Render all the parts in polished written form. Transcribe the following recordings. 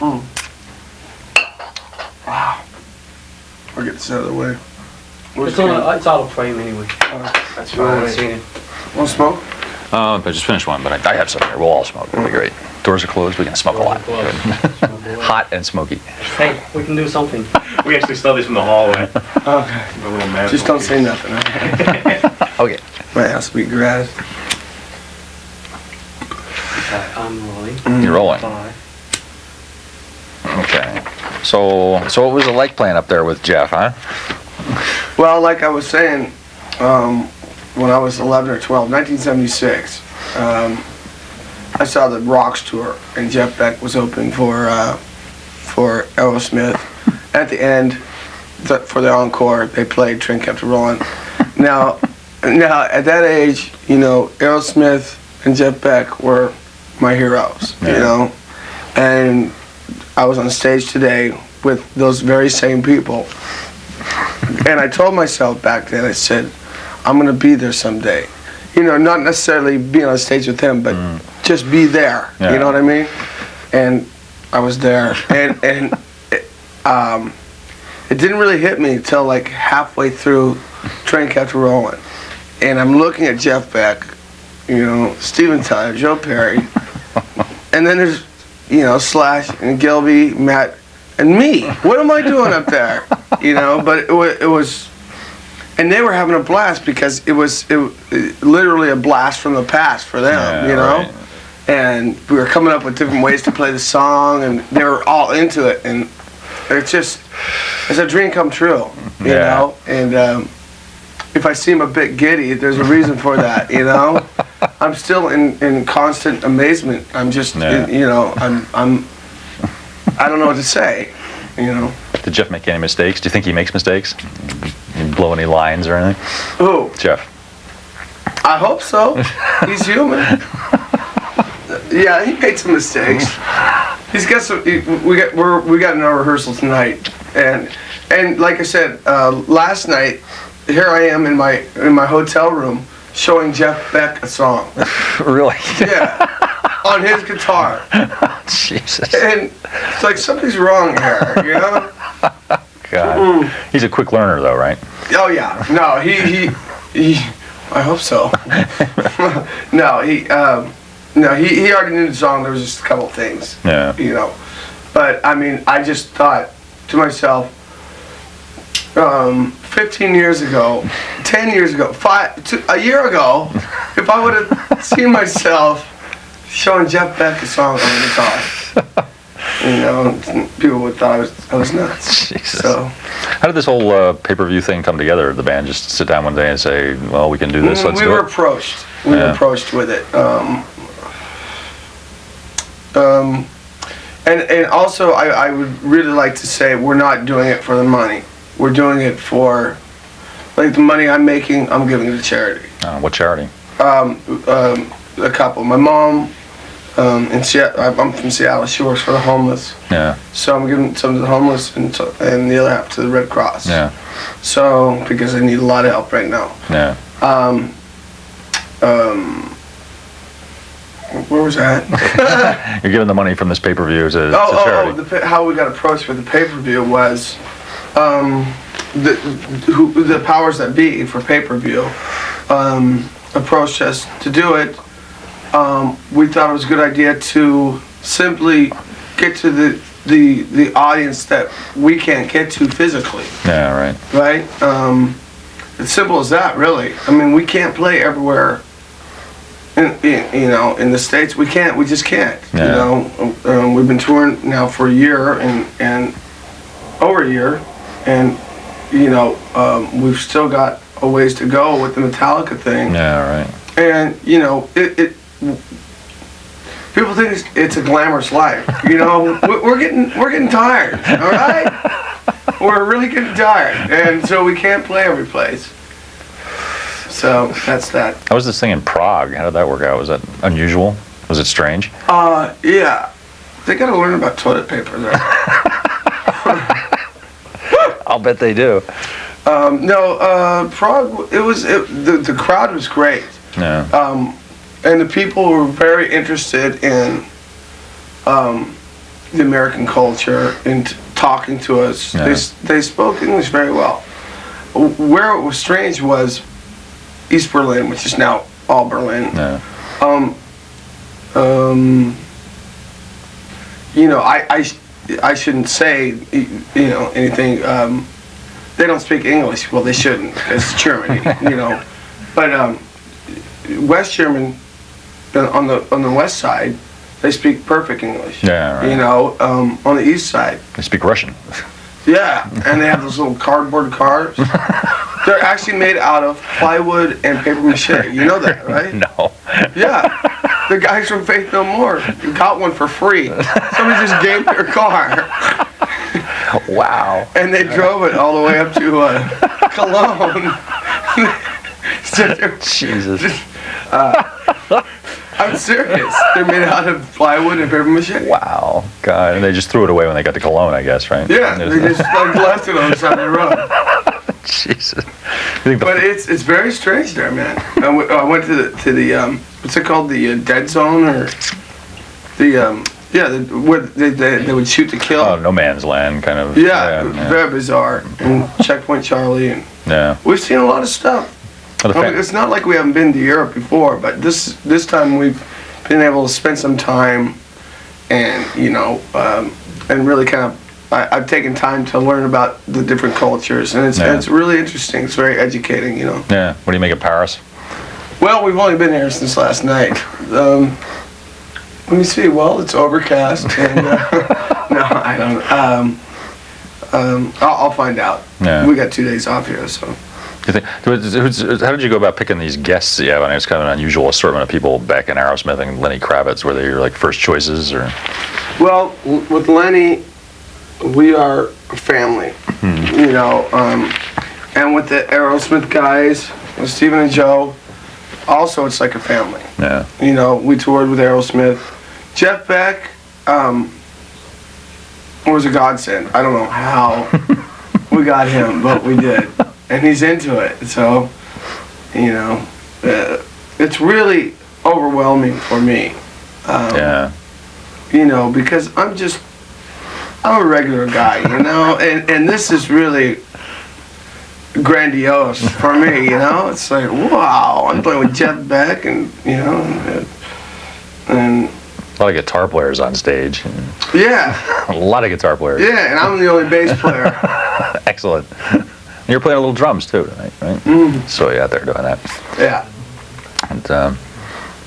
Wow. I'll get this out of the way. It's out of frame anyway. That's Right. fine. Want to smoke? I just finished one, but I have some here. We'll all smoke. It'll be great. Doors are closed. We can smoke a lot. Good. Hot and smoky. Hey, we can do something. We actually smell these from the hallway. Okay. A little mad. Just don't say nothing, okay? Okay. My house will be grass. Okay, I'm rolling. You're rolling. 5. Okay. So what was it like playing up there with Jeff, huh? Well, like I was saying, when I was 11 or 12, 1976, I saw the Rocks tour, and Jeff Beck was opening for Aerosmith. At the end, for the encore, they played Train Kept Rolling. Now, at that age, you know, Aerosmith and Jeff Beck were my heroes, you know, and I was on stage today with those very same people. And I told myself back then, I said, I'm going to be there someday. You know, not necessarily being on stage with him, but just be there. Yeah. You know what I mean? And I was there. And it didn't really hit me until like halfway through Train Kept Rolling. And I'm looking at Jeff Beck, you know, Steven Tyler, Joe Perry. And then there's, you know, Slash and Gilby, Matt, and me. What am I doing up there? You know, but it was, and they were having a blast because it was literally a blast from the past for them, you know? Right. And we were coming up with different ways to play the song, and they were all into it, and it's a dream come true, you know? And if I seem a bit giddy, there's a reason for that, you know? I'm still in constant amazement. I'm just, you know, I don't know what to say, you know? Did Jeff make any mistakes? Do you think he makes mistakes? You blow any lines or anything? Who? Jeff. I hope so. He's human. Yeah, he made some mistakes. He's got some. We got in our rehearsal tonight, and like I said, last night, here I am in my hotel room showing Jeff Beck a song. Really? Yeah, on his guitar. Jesus. And it's like something's wrong here, you know? God. He's a quick learner, though, right? Oh yeah. No, he I hope so. No, he already knew the song. There was just a couple things. Yeah. You know, but I mean, I just thought to myself, 15 years ago, 10 years ago, a year ago, if I would have seen myself showing Jeff Beck a song on the guitar, you know, people would thought I was nuts. Jesus. So, how did this whole pay-per-view thing come together? Did the band just sit down one day and say, well, we can do this, let's do it? We were approached. We were approached with it. And also, I would really like to say we're not doing it for the money. We're doing it for, like, the money I'm making, I'm giving to charity. What charity? A couple. My mom, in Seattle, I'm from Seattle. She works for the homeless. Yeah. So I'm giving some to the homeless and the other half to the Red Cross. Yeah. So, because they need a lot of help right now. Yeah. Where was that? You're giving the money from this pay-per-view to charity. How we got approached with the pay-per-view was the powers that be for pay-per-view approached us to do it. We thought it was a good idea to simply get to the audience that we can't get to physically. Yeah, right. Right? It's simple as that, really. I mean, we can't play everywhere. In the States, we just can't. Yeah. You know, we've been touring now for a year and over a year, and you know, we've still got a ways to go with the Metallica thing. Yeah, right. And you know, it people think it's a glamorous life. You know, we're getting tired. All right, we're really getting tired, and so we can't play every place. So that's that. How was this thing in Prague? How did that work out? Was that unusual? Was it strange? Yeah. They got to learn about toilet paper there. I'll bet they do. No, Prague. The crowd was great. Yeah. And the people were very interested in the American culture and talking to us. Yeah. They spoke English very well. Where it was strange was East Berlin, which is now all Berlin. Yeah. You know, I shouldn't say, you know, anything. They don't speak English. Well, they shouldn't, because it's Germany, you know. But West German, on the west side, they speak perfect English. Yeah, right. You know, on the east side. They speak Russian. Yeah, and they have those little cardboard cars. They're actually made out of plywood and paper mache. You know that, right? No. Yeah. The guys from Faith No More got one for free. Somebody just gave their car. Wow. And they drove it all the way up to Cologne. So Jesus. I'm serious. They're made out of plywood and paper mache. Wow. God. And they just threw it away when they got to Cologne, I guess, right? Yeah, they just like, left it on the side of the road. Jesus. But it's very strange there, man. I went to the what's it called, the dead zone, or where they would shoot to kill. Oh, no man's land, kind of. Yeah, very bizarre. And Checkpoint Charlie, and Yeah. we've seen a lot of stuff. Well, I mean, it's not like we haven't been to Europe before, but this time we've been able to spend some time, and you know, and really kind of. I've taken time to learn about the different cultures, and it's really interesting. It's very educating, you know. Yeah. What do you make of Paris? Well, we've only been here since last night. Let me see. Well, it's overcast, and no, I don't. I'll find out. Yeah. We got 2 days off here, so. Do you think, how did you go about picking these guests that you have? I mean, it's kind of an unusual assortment of people. Beck and Aerosmith and Lenny Kravitz. Were they your like first choices, or? Well, with Lenny, we are a family, you know, and with the Aerosmith guys, with Stephen and Joe, also it's like a family. Yeah. You know, we toured with Aerosmith. Jeff Beck was a godsend. I don't know how we got him, but we did. And he's into it, so, you know, it's really overwhelming for me. Yeah. You know, because I'm a regular guy, you know, and this is really grandiose for me, you know. It's like, wow, I'm playing with Jeff Beck, and you know, and A lot of guitar players on stage. yeah, A lot of guitar players. yeah, and I'm the only bass player. Excellent. And you're playing a little drums too tonight, right? Mm. So you out there doing that. Yeah. And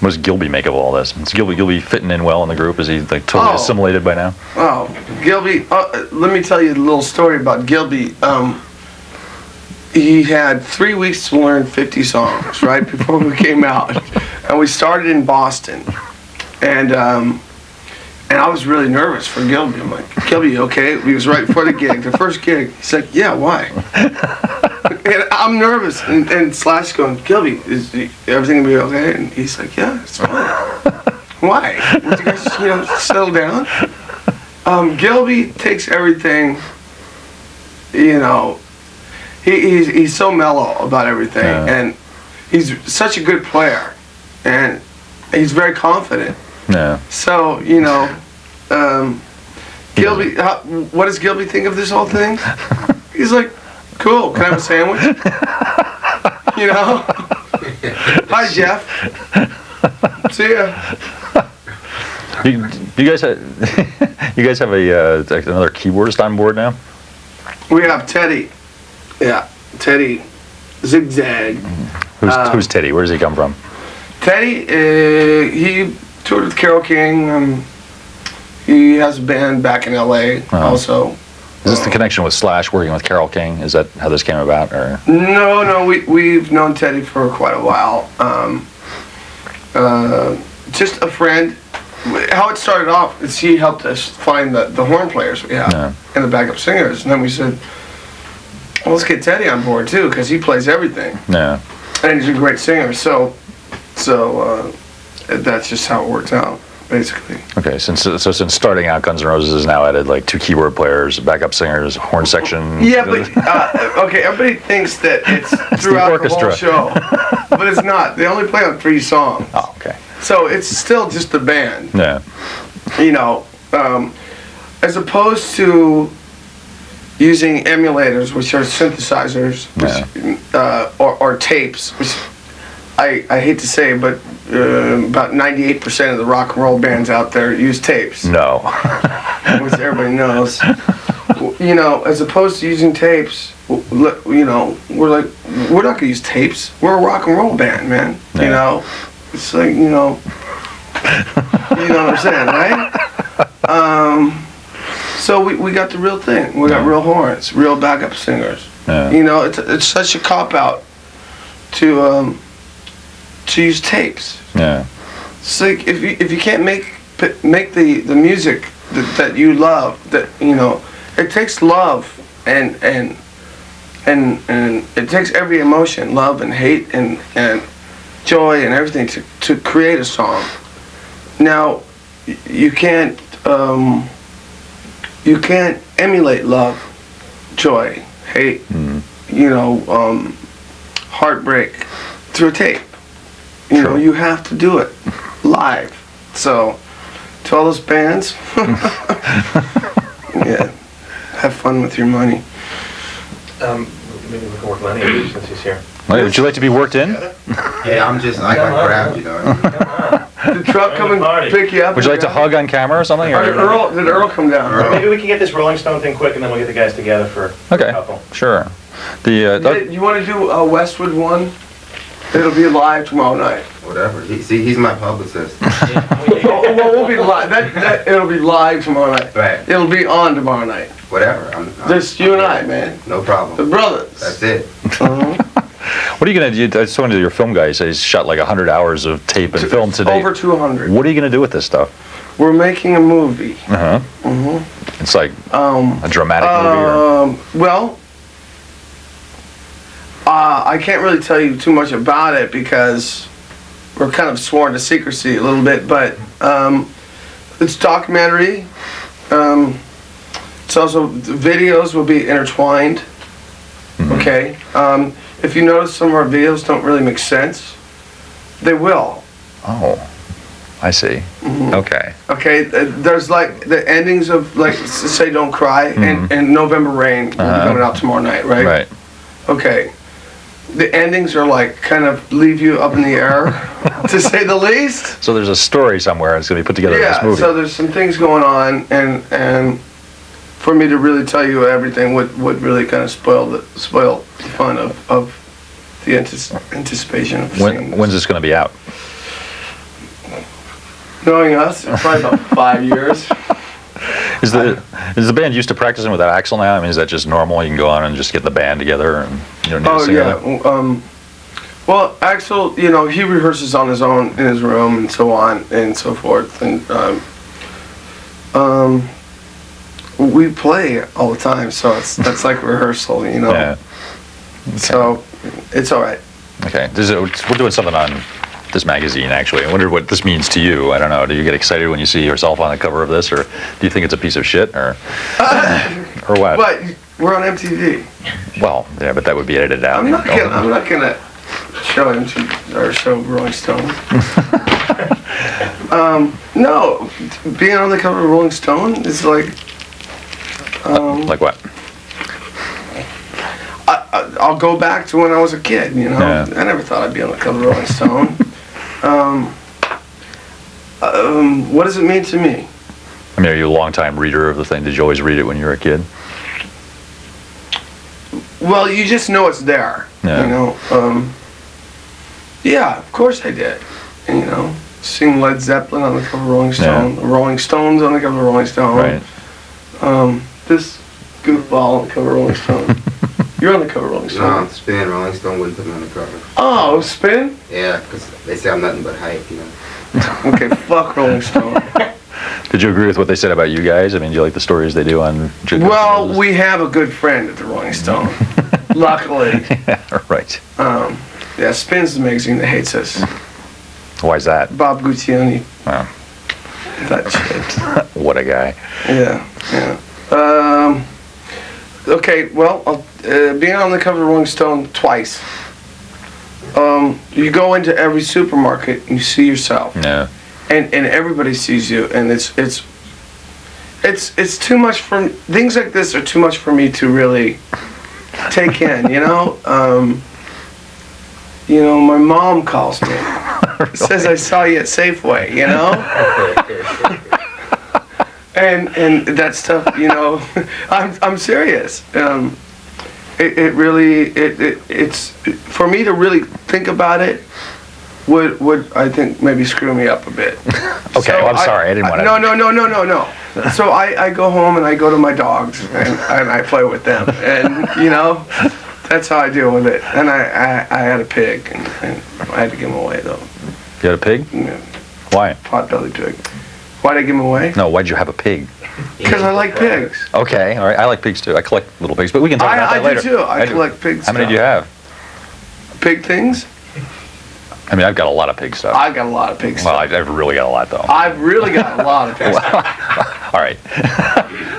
what does Gilby make of all this? Is Gilby fitting in well in the group? Is he like totally assimilated by now? Oh, Gilby. Let me tell you a little story about Gilby. He had 3 weeks to learn 50 songs, right, before we came out. And we started in Boston. And I was really nervous for Gilby. I'm like, Gilby, you okay? He was right before the gig, the first gig. He's like, yeah, why? And I'm nervous. And Slash going, Gilby, is everything gonna be okay? And he's like, yeah, it's fine. Why? Would you guys just, you know, settle down? Gilby takes everything, you know, he's so mellow about everything, and he's such a good player, and he's very confident. Yeah. So, you know, Gilby, what does Gilby think of this whole thing? He's like, cool, can I have a sandwich? You know? Hi, Jeff. See ya. You guys have another keyboardist on board now? We have Teddy. Yeah, Teddy Zigzag. Who's Teddy? Where does he come from? Teddy, he toured with Carole King. He has a band back in LA also. Is this the connection with Slash working with Carole King? Is that how this came about, or? No, we've known Teddy for quite a while. Just a friend. How it started off is he helped us find the horn players we have and the backup singers, and then we said, well, let's get Teddy on board too, because he plays everything. Yeah. And he's a great singer, so that's just how it works out, basically. Okay, since starting out, Guns N' Roses has now added like 2 keyboard players, backup singers, horn section. Yeah, but okay, everybody thinks that it's throughout the whole show, but it's not. They only play on 3 songs. Oh, okay. So it's still just the band. Yeah. You know, as opposed to using emulators, which are synthesizers, or tapes, which I hate to say, but about 98% of the rock and roll bands out there use tapes. No. Which everybody knows. You know, as opposed to using tapes, you know, we're not gonna use tapes. We're a rock and roll band, man. Yeah. You know, it's like, you know what I'm saying, right? So we got the real thing. We got real horns, real backup singers. Yeah. You know, it's such a cop out to use tapes. Yeah. It's like if you can't make the music that you love, that you know, it takes love and it takes every emotion, love and hate and joy and everything to create a song. Now you can't emulate love, joy, hate, you know, heartbreak through a tape. You know, you have to do it live. So, to all those bands, yeah, have fun with your money. Maybe we can work Lenny since he's here. Would you like to be worked in? Yeah, I'm just like I grabbed, you know. Did the truck come and pick you up? Would you like to hug on camera or something? Did Earl come down? Maybe we can get this Rolling Stone thing quick, and then we'll get the guys together for a Okay, couple. sure. You want to do a Westwood one? It'll be live tomorrow night. Whatever. He's my publicist. Well, we'll be live. It'll be live tomorrow night. Right. It'll be on tomorrow night. Whatever. Just you and I, man. No problem. The brothers. That's it. What are you going to do? I was talking to your film guy. He said he's shot like 100 hours of tape and film today. Over 200. What are you going to do with this stuff? We're making a movie. It's like a dramatic movie? Well, I can't really tell you too much about it because we're kind of sworn to secrecy a little bit, but it's documentary. It's also, the videos will be intertwined. Okay? If you notice some of our videos don't really make sense, they will. Oh, I see. Okay. Okay, there's like the endings of, like, say Don't Cry and November Rain will be coming out tomorrow night, right? Right. Okay. The endings are like kind of leave you up in the air, to say the least. So there's a story somewhere that's going to be put together in this Yeah, movie. so there's some things going on, and for me to really tell you everything would really kind of spoil the fun of the anticipation of seeing this. When's this going to be out? Knowing us, probably about 5 years. Is the band used to practicing without Axel now? I mean, is that just normal? You can go on and just get the band together and you don't need to sing yeah. Well, Axel, you know, he rehearses on his own in his room and so on and so forth, and we play all the time, so that's like rehearsal, you know. Yeah. Okay. So it's all right. Okay. We're doing something on this magazine, actually. I wonder what this means to you. I don't know. Do you get excited when you see yourself on the cover of this, or do you think it's a piece of shit, or what? But we're on MTV. Well, yeah, but that would be edited out. I'm not gonna show MTV or show Rolling Stone. No, being on the cover of Rolling Stone is like. Like what? I'll go back to when I was a kid. You know, Yeah. I never thought I'd be on the cover of Rolling Stone. What does it mean to me? I mean, are you a long-time reader of the thing? Did you always read it when you were a kid? Well, you just know it's there. Yeah. You know. Yeah, of course I did. And, you know, sing Led Zeppelin on the cover of Rolling Stone. Yeah. The Rolling Stones on the cover of Rolling Stone. Right. This goofball on the cover of Rolling Stone. You're on the cover of Rolling Stone. No, Spin, Rolling Stone wouldn't put me on the cover. Oh, Spin? Yeah, because they say I'm nothing but hype, you know. Okay, fuck Rolling Stone. Did you agree with what they said about you guys? I mean, do you like the stories they do on? Well, we have a good friend at the Rolling Stone. Luckily. Yeah, right. Yeah, Spin's the magazine that hates us. Why is that? Bob Guccione. Wow. That shit. What a guy. Yeah, yeah. Okay, well, being on the cover of Rolling Stone twice. You go into every supermarket and you see yourself. Yeah. And everybody sees you, and it's it's too much for things like this are too much for me to really take in. My mom calls me, says I saw you at Safeway. And that stuff. I'm serious. It's for me to really think about it. Would I think maybe screw me up a bit. Okay, well, I'm sorry. I didn't want to. No. So I go home and I go to my dogs and I play with them, and that's how I deal with it. And I had a pig and I had to give him away though. You had a pig? Yeah, Why? pot-bellied pig. Why'd I give him away? No, why'd you have a pig? Because I like pigs. Okay, all right. I like pigs too. I collect little pigs, but we can talk about that later. I do too. I collect pigs. How many do you have? Pig things? I mean, I've got a lot of pig stuff. I got a lot of pig stuff. Well, I've really got a lot though. I've really got a lot of pig stuff. All right.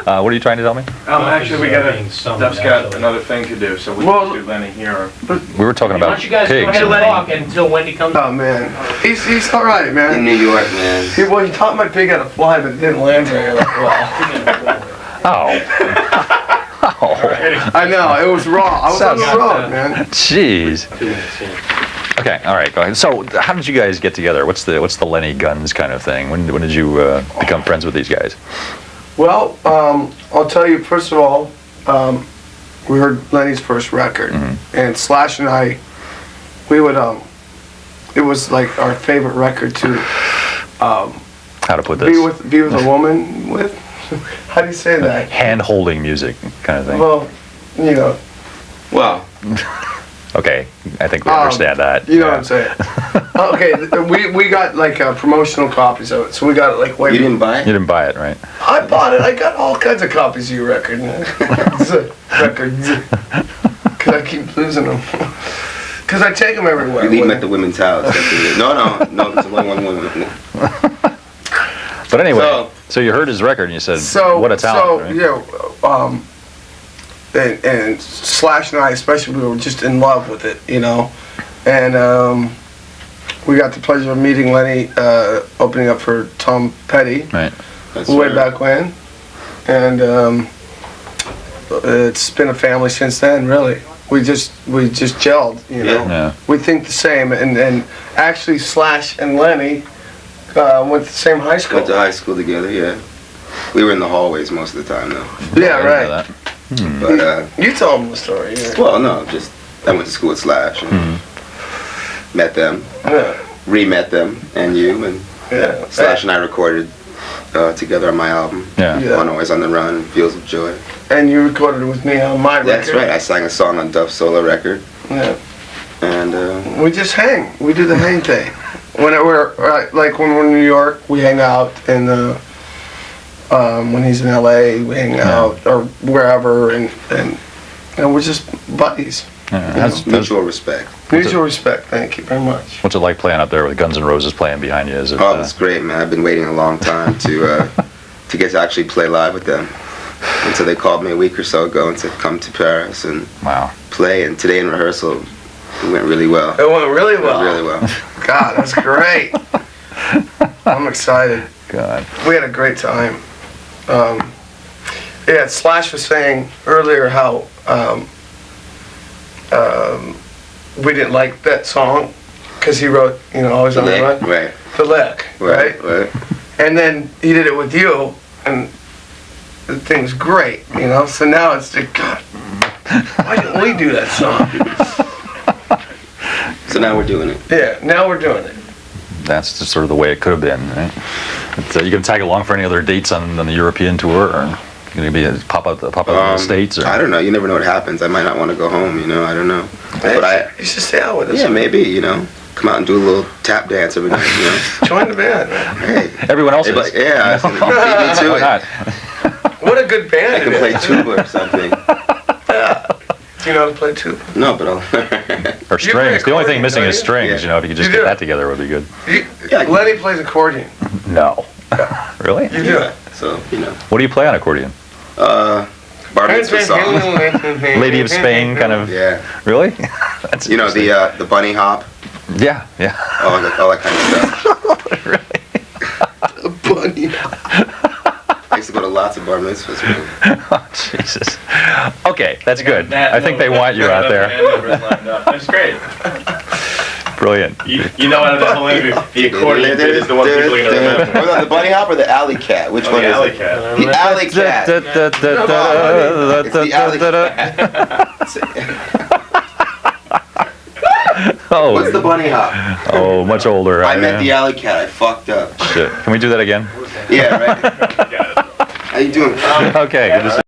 What are you trying to tell me? Actually, Duff's got another thing to do, so we can do Lenny here. We were talking Why about don't you guys go pigs. ahead and talk until Wendy comes? Oh man, he's all right, man. In New York, man. He taught my pig how to fly, but it didn't land very well. Oh. I know, it was raw. I was on the road, man. Jeez. Okay, all right, go ahead. So, how did you guys get together? What's the Lenny Guns kind of thing? When did you become friends with these guys? Well, I'll tell you, first of all, we heard Lenny's first record, and Slash and I, we would, it was like our favorite record to, How to put this? be with a woman with. How do you say that? Hand-holding music kind of thing. Well, Well, Okay, I think we understand that. You know what I'm saying? Okay, we got like promotional copies of it, so we got it like way. you didn't buy You it? didn't buy it, right? I bought it. I got all kinds of copies of your record. Records. Because I keep losing them. Because I take them everywhere. You leave them at the women's house. No, it's only one woman. But anyway, so you heard his record and you said, what a talent, right? Yeah, and Slash and I especially, we were just in love with it, and we got the pleasure of meeting Lenny opening up for Tom Petty Right. way back when, and it's been a family since then, really. We just gelled, Yeah. We think the same, and actually Slash and Lenny went to the same high school. Went to high school together, yeah. We were in the hallways most of the time, though. Yeah, right. But, You tell them the story. Yeah. well, no, just, I went to school with Slash and met them, Yeah. re-met them, and you, and Yeah. Slash and I recorded together on my album, Yeah. Yeah. On Always on the Run, Fields of Joy. And you recorded it with me on my record. That's right, I sang a song on Duff's solo record, Yeah. and We just hang. We do the hang thing. When we're like when we're in New York, we hang out, and when he's in LA, we hang out or wherever, and we're just buddies. mutual respect. Mutual respect. Thank you very much. What's it like playing up there with Guns N' Roses playing behind you? Is it, Oh, it's great, man. I've been waiting a long time to get to actually play live with them. And so they called me a week or so ago and said, come to Paris and wow. play. And today in rehearsal, it went really well. It went really well. Really well. God, that's great. I'm excited. God. We had a great time. Yeah, Slash was saying earlier how we didn't like that song because he wrote, Always on the Run. Right. The lick, right? Right. And then he did it with you, and the thing's great, So now it's like, God, why didn't we do that song? So now we're doing it. Yeah, now we're doing it. That's just sort of the way it could have been, right? You gonna tag along for any other dates on the European tour, or you gonna be pop out in the States? Or? I don't know. You never know what happens. I might not want to go home. I don't know. But You should stay out with us. yeah, maybe. Come out and do a little tap dance every night. Join the band, man. Hey. Everyone else is. Yeah, I beat me to Why it. not? What a good band I can it play is. tuba or something. Do you know how to play tuba? No, but I'll. Or strings. The only thing missing is accordion, strings. don't If you could just You get do. that together, would be good. Lenny plays accordion. No. Really? You do it. So What do you play on accordion? bar mitzvah song. Lady of Spain, kind of. Yeah. Really? That's interesting. The bunny hop, Yeah. all that kind of stuff. Really? Bunny. I used to go to lots of bar mitzvahs, man. Oh, Jesus. Okay, that's good. I think they want you out there. That's great. Brilliant. You know, out of that whole interview, the accordion bit is the one people are going to remember. Was that the bunny hop or the alley cat? Which one The is alley it? cat. The alley cat. It's the alley cat. Oh. What's the bunny hop? Oh, much older. I met the alley cat. I fucked up. Shit. Can we do that again? Yeah, right? How you doing? Okay, good to see you.